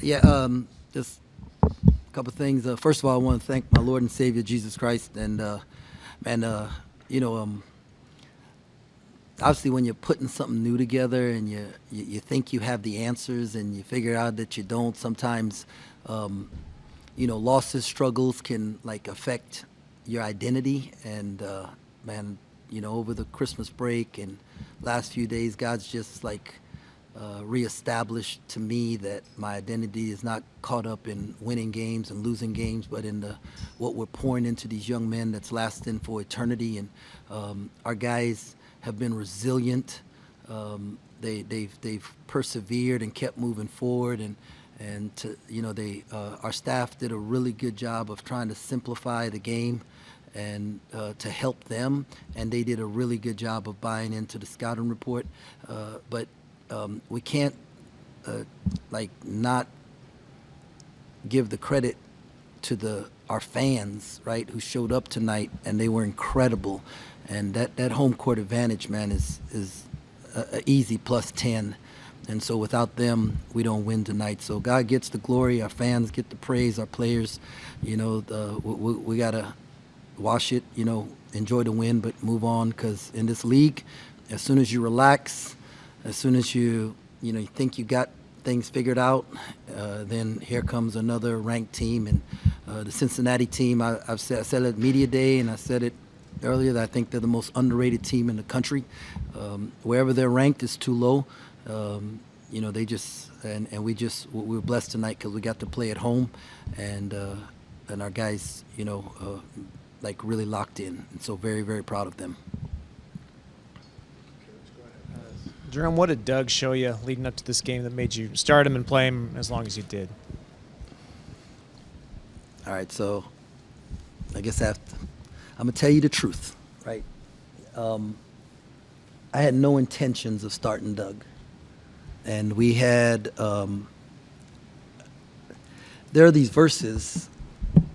Just a couple of things. First of all, I want to thank my Lord and Savior Jesus Christ, and you know, obviously when you're putting something new together and you think you have the answers and you figure out that you don't, sometimes losses, struggles can like affect your identity. And man, over the Christmas break and last few days, God's just like reestablished to me that my identity is not caught up in winning games and losing games, but in what we're pouring into these young men that's lasting for eternity. And our guys have been resilient. They've persevered and kept moving forward, our staff did a really good job of trying to simplify the game and to help them, and they did a really good job of buying into the scouting report. But we can't not give the credit to our fans, right, who showed up tonight, and they were incredible. And that home court advantage, man, is a easy +10. And so without them, we don't win tonight. So God gets the glory, our fans get the praise, our players, we gotta wash it, enjoy the win, but move on, because in this league, as soon as you relax, as soon as you think you got things figured out, then here comes another ranked team. And the Cincinnati team, I said it at Media Day, and I said it earlier, that I think they're the most underrated team in the country. Wherever they're ranked is too low. They just we were blessed tonight because we got to play at home, and our guys, really locked in, and so very, very proud of them. Jerome, what did Doug show you leading up to this game that made you start him and play him as long as you did? All right, so I guess I'm going to tell you the truth, right? I had no intentions of starting Doug. And we had, there are these verses,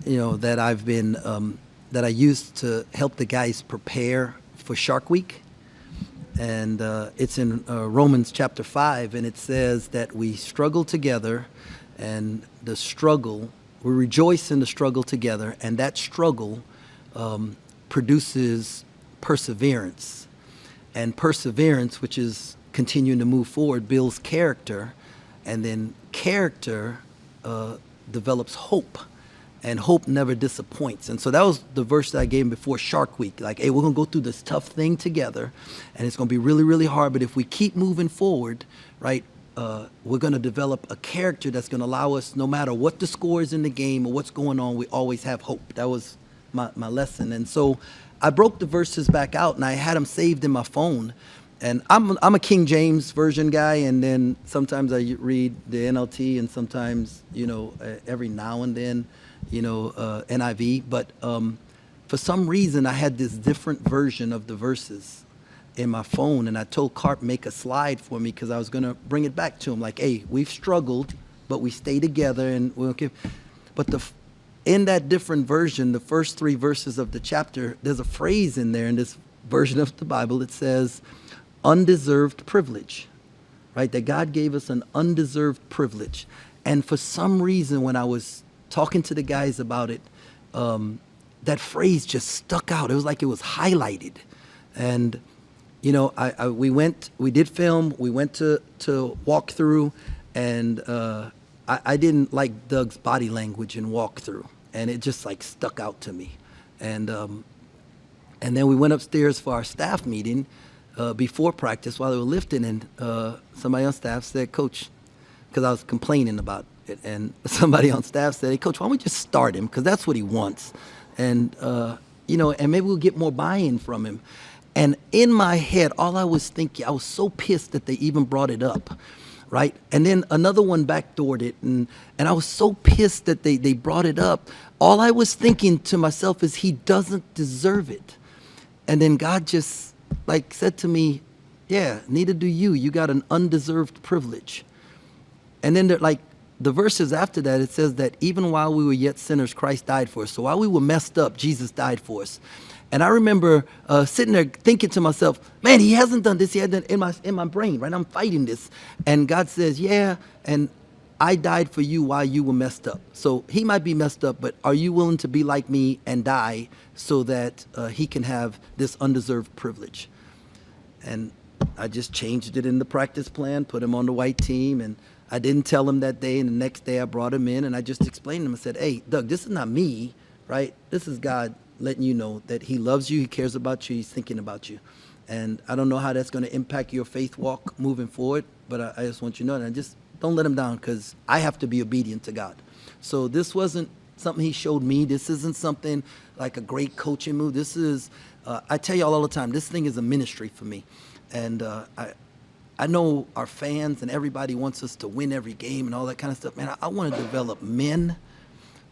that I've been, that I used to help the guys prepare for Shark Week. And it's in Romans chapter 5, and it says that we struggle together, and we rejoice in the struggle together, and that struggle produces perseverance. And perseverance, which is continuing to move forward, builds character, and then character develops hope. And hope never disappoints. And so that was the verse that I gave him before Shark Week. Like, hey, we're going to go through this tough thing together, and it's going to be really, really hard. But if we keep moving forward, right, we're going to develop a character that's going to allow us, no matter what the score is in the game or what's going on, we always have hope. That was my lesson. And so I broke the verses back out, and I had them saved in my phone. And I'm a King James version guy, and then sometimes I read the NLT, and sometimes, every now and then, NIV. But for some reason, I had this different version of the verses in my phone, and I told Carp make a slide for me because I was going to bring it back to him. Like, hey, we've struggled, but we stay together, and we'll give. But in that different version, the first 3 verses of the chapter, there's a phrase in there in this version of the Bible. It says, undeserved privilege, right? That God gave us an undeserved privilege. And for some reason, when I was talking to the guys about it, that phrase just stuck out. It was like it was highlighted. And, we did film, we went to walk through, and I didn't like Doug's body language in walk through. And it just like stuck out to me. And then we went upstairs for our staff meeting before practice while they were lifting, and somebody on staff said, Coach, because I was complaining about it, and somebody on staff said, hey, Coach, why don't we just start him? Because that's what he wants. And, and maybe we'll get more buy-in from him. And in my head, all I was thinking, I was so pissed that they even brought it up, right? And then another one backdoored it, and I was so pissed that they brought it up. All I was thinking to myself is, he doesn't deserve it. And then God just said to me, yeah, neither do you. You got an undeserved privilege. And then the verses after that, it says that even while we were yet sinners, Christ died for us. So while we were messed up, Jesus died for us. And I remember sitting there thinking to myself, man, he hasn't done this. He hadn't done in my brain, right? I'm fighting this. And God says, yeah. And I died for you while you were messed up. So he might be messed up, but are you willing to be like me and die so that he can have this undeserved privilege? And I just changed it in the practice plan, put him on the white team, and I didn't tell him that day. And the next day I brought him in and I just explained to him. I said, hey, Doug, this is not me, right? This is God letting you know that he loves you, he cares about you, he's thinking about you. And I don't know how that's going to impact your faith walk moving forward, but I just want you to know that. And just don't let him down, because I have to be obedient to God. So this wasn't something he showed me. This isn't something like a great coaching move. This is, I tell you all the time, this thing is a ministry for me. And I know our fans and everybody wants us to win every game and all that kind of stuff. Man, I want to develop men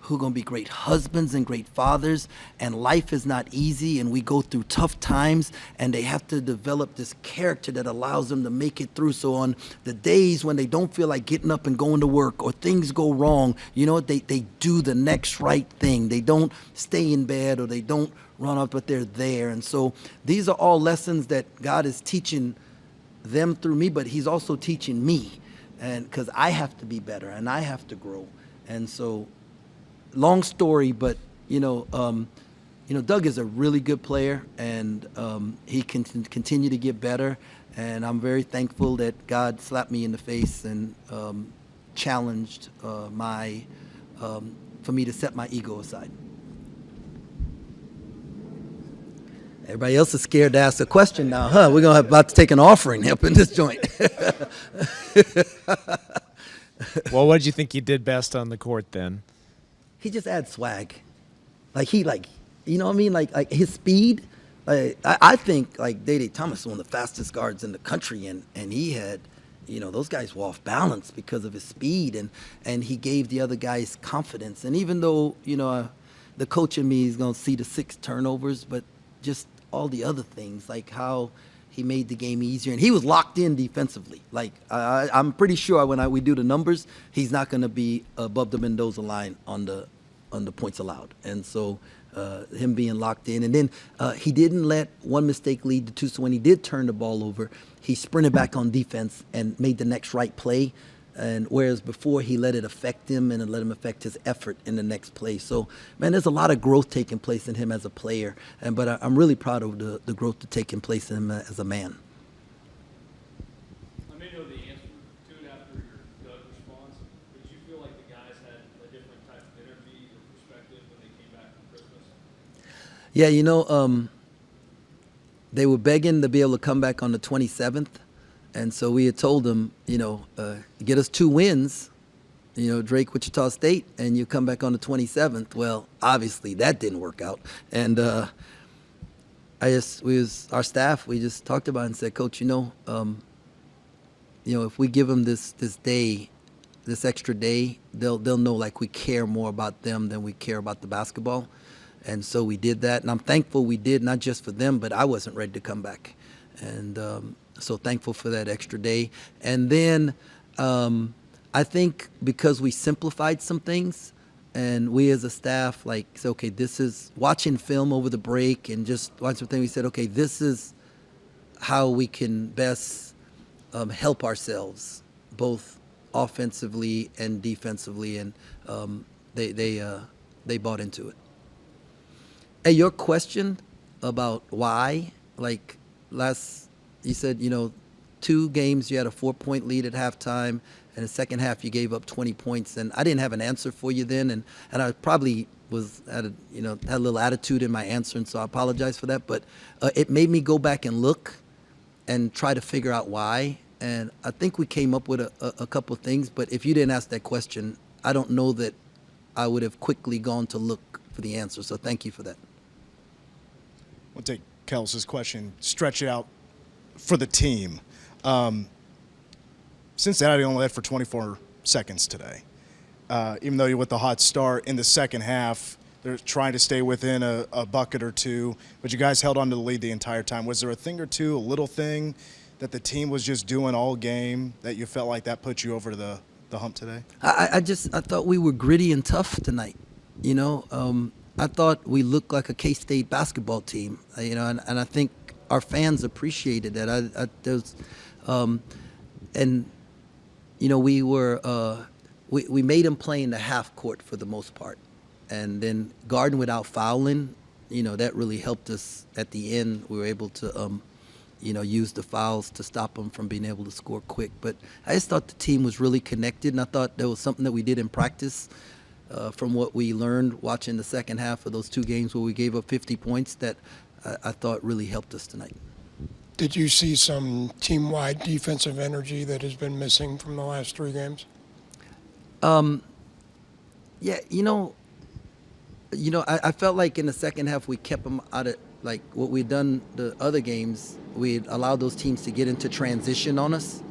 who are going to be great husbands and great fathers. And life is not easy, and we go through tough times, and they have to develop this character that allows them to make it through. So on the days when they don't feel like getting up and going to work, or things go wrong, you know what, they do the next right thing. They don't stay in bed, or they don't run off, but they're there. And so these are all lessons that God is teaching them through me, but he's also teaching me, and because I have to be better and I have to grow. And so, long story, but Doug is a really good player, and he can continue to get better. And I'm very thankful that God slapped me in the face and challenged for me to set my ego aside. Everybody else is scared to ask a question now, huh? We're gonna about to take an offering up in this joint. Well, what did you think you did best on the court then? He just adds swag. You know what I mean? Like his speed. I think like Dede Thomas is one of the fastest guards in the country, and he had, those guys were off balance because of his speed, and he gave the other guys confidence. And even though, the coach in me is going to see the 6 turnovers, but just all the other things, like how he made the game easier, and he was locked in defensively. Like I'm pretty sure when we do the numbers, he's not going to be above the Mendoza line on the points allowed. And so him being locked in, and then he didn't let one mistake lead to 2. So when he did turn the ball over, he sprinted back on defense and made the next right play. And whereas before he let it affect him and it let him affect his effort in the next play. So, man, there's a lot of growth taking place in him as a player. But I'm really proud of the growth that's taking place in him as a man. I may know the answer to it after your Doug response, but you feel like the guys had a different type of energy or perspective when they came back from Christmas? Yeah, they were begging to be able to come back on the 27th. And so we had told them, get us 2 wins, Drake, Wichita State, and you come back on the 27th. Well, obviously that didn't work out. And our staff, we just talked about it and said, Coach, if we give them this day, this extra day, they'll know like we care more about them than we care about the basketball. And so we did that. And I'm thankful we did, not just for them, but I wasn't ready to come back. And so thankful for that extra day. And then I think because we simplified some things, and we as a staff said, okay, this is watching film over the break and just watching some things. We said, okay, this is how we can best help ourselves, both offensively and defensively. And they bought into it. Hey, your question about why, you said, 2 games you had a 4-point lead at halftime, and the second half you gave up 20 points, and I didn't have an answer for you then, and I probably had a little attitude in my answer, and so I apologize for that. But it made me go back and look and try to figure out why, and I think we came up with a couple of things. But if you didn't ask that question, I don't know that I would have quickly gone to look for the answer. So thank you for that. We'll take Kels's question, stretch it out for the team. Cincinnati only led for 24 seconds today. Even though you're with the hot start in the second half, they're trying to stay within a bucket or 2, but you guys held on to the lead the entire time. Was there a thing or two, a little thing that the team was just doing all game that you felt like that put you over the hump today? I thought we were gritty and tough tonight. I thought we looked like a K-State basketball team, and I think our fans appreciated that. We were we made them play in the half court for the most part, and then guarding without fouling, that really helped us at the end. We were able to use the fouls to stop them from being able to score quick. But I just thought the team was really connected, and I thought there was something that we did in practice from what we learned watching the second half of those two games where we gave up 50 points that I thought really helped us tonight. Did you see some team-wide defensive energy that has been missing from the last three games? Yeah, I felt like in the second half we kept them out of, like what we'd done the other games, we'd allowed those teams to get into transition on us.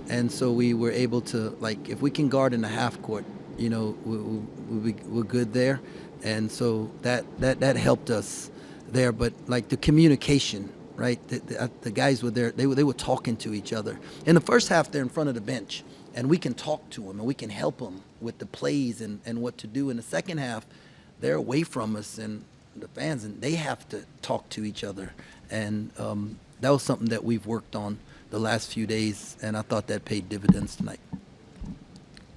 And so we were able to, like, if we can guard in the half court, we're good there. And so that helped us there. But like the communication, right? The guys were there. They were talking to each other. In the first half, they're in front of the bench, and we can talk to them and we can help them with the plays and what to do. In the second half, they're away from us and the fans, and they have to talk to each other. And that was something that we've worked on the last few days, and I thought that paid dividends tonight.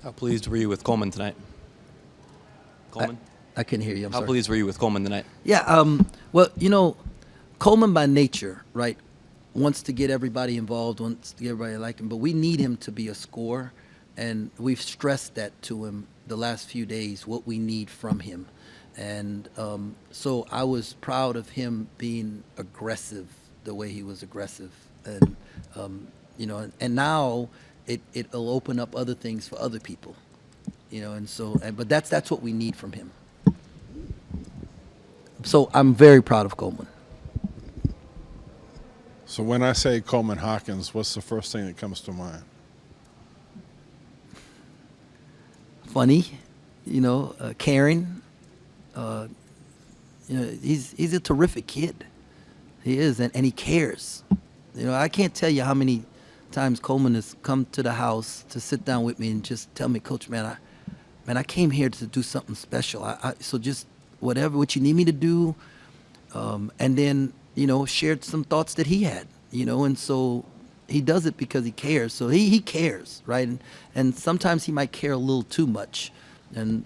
How pleased were you with Coleman tonight? Coleman? I couldn't hear you. I'm How sorry. pleased were you with Coleman tonight? Yeah, well, Coleman by nature, right, wants to get everybody involved, wants to get everybody to like him, but we need him to be a scorer, and we've stressed that to him the last few days, what we need from him. And so I was proud of him being aggressive the way he was aggressive. And, and now it'll open up other things for other people, and so, but that's what we need from him. So I'm very proud of Coleman. So when I say Coleman Hawkins, what's the first thing that comes to mind? Funny, caring. He's a terrific kid. He is, and he cares. I can't tell you how many times Coleman has come to the house to sit down with me and just tell me, Coach, I came here to do something special. So just what you need me to do, and then shared some thoughts that he had, and so he does it because he cares. So he cares, right? And sometimes he might care a little too much, and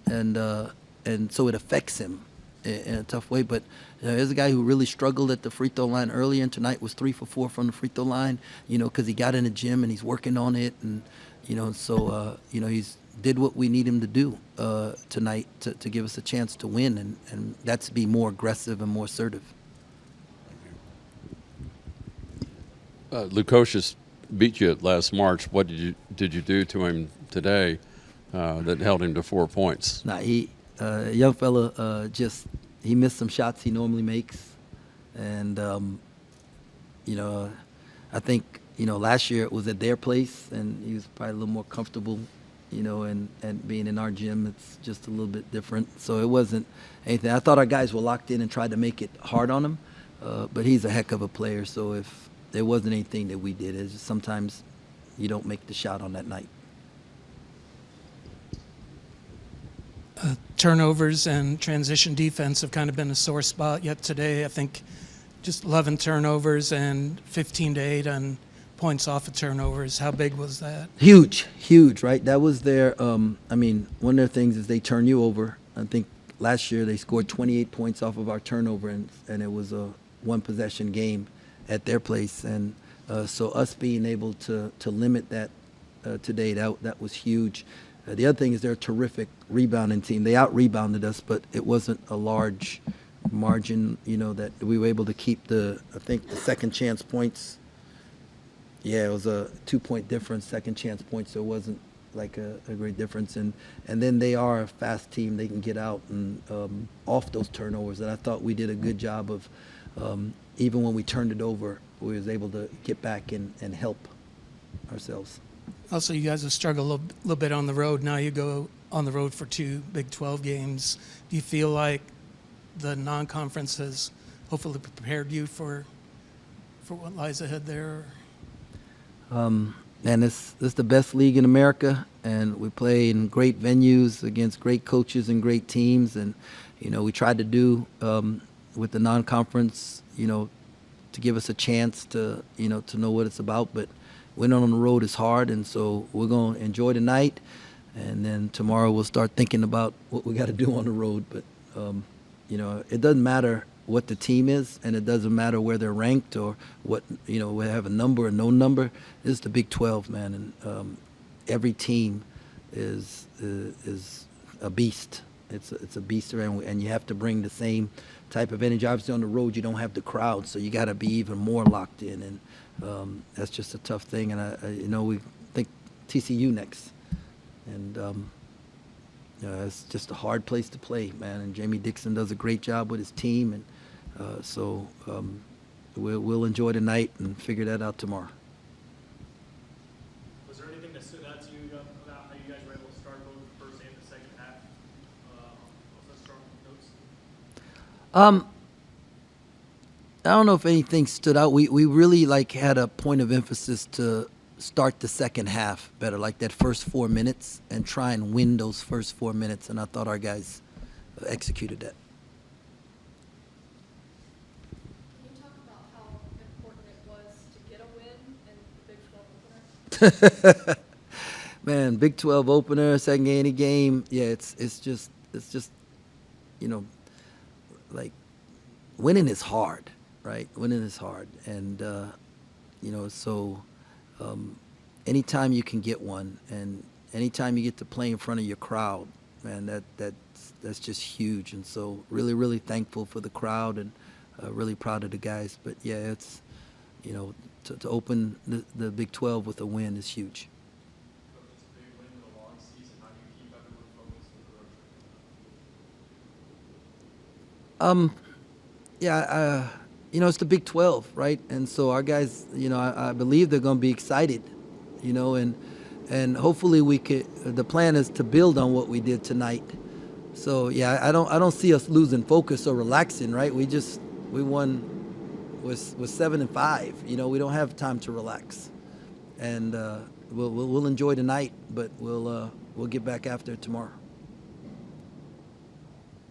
so it affects him in a tough way. But there's a guy who really struggled at the free throw line earlier, and tonight was 3 for 4 from the free throw line, because he got in the gym and he's working on it, and so he's did what we need him to do tonight to give us a chance to win, and that's be more aggressive and more assertive. Lukosius beat you last March. What did you do to him today that held him to 4 points? Nah, young fella, he missed some shots he normally makes, and I think last year it was at their place, and he was probably a little more comfortable, and being in our gym, it's just a little bit different. So it wasn't anything. I thought our guys were locked in and tried to make it hard on him, but he's a heck of a player. So if there wasn't anything that we did, it's just sometimes you don't make the shot on that night. Turnovers and transition defense have kind of been a sore spot yet today. I think just 11 turnovers and 15 to 8 on points off of turnovers. How big was that? Huge, right? That was their, one of their things is they turn you over. I think last year they scored 28 points off of our turnover, and it was a one-possession game at their place. And so us being able to limit that today, that was huge. The other thing is they're a terrific rebounding team. They out-rebounded us, but it wasn't a large margin, that we were able to keep the second chance points. Yeah, it was a 2-point difference, second chance points, so it wasn't like a great difference. And then they are a fast team. They can get out and off those turnovers. And I thought we did a good job of, even when we turned it over, we was able to get back and help ourselves. Also, you guys have struggled a little bit on the road. Now you go on the road for 2 Big 12 games. Do you feel like the non-conference has hopefully prepared you for what lies ahead there? And this is the best league in America, and we play in great venues against great coaches and great teams. And we tried to do with the non-conference, to give us a chance to know what it's about. But winning on the road is hard, and so we're going to enjoy the night and then tomorrow we'll start thinking about what we got to do on the road. But it doesn't matter what the team is, and it doesn't matter where they're ranked or what we have a number or no number. It's the Big 12, man, and every team is a beast. It's a beast around, and you have to bring the same type of energy. Obviously, on the road, you don't have the crowd, so you got to be even more locked in, and that's just a tough thing. And we think TCU next, and it's just a hard place to play, man. And Jamie Dixon does a great job with his team, and so we'll enjoy the night and figure that out tomorrow. Was there anything that stood out to you about how you guys were able to start both the first and the second half on such strong notes? I don't know if anything stood out. We really had a point of emphasis to start the second half better, like that first 4 minutes, and try and win those first 4 minutes. And I thought our guys executed that. Can you talk about how important it was to get a win in the Big 12 opener? Man, Big 12 opener, second game, any game. Yeah, it's just like winning is hard, right? Winning is hard, and so anytime you can get one, and anytime you get to play in front of your crowd, man, that's just huge. And so really, really thankful for the crowd, and really proud of the guys. But yeah, it's to open the Big 12 with a win is huge. It's a big win in a long season. How do you keep everyone focused with the road trip? Yeah, it's the Big 12, right? And so our guys, I believe they're going to be excited, and hopefully the plan is to build on what we did tonight. So yeah, I don't see us losing focus or relaxing, right? We won with 7-5. We don't have time to relax, and we'll enjoy the night, but we'll get back after it tomorrow.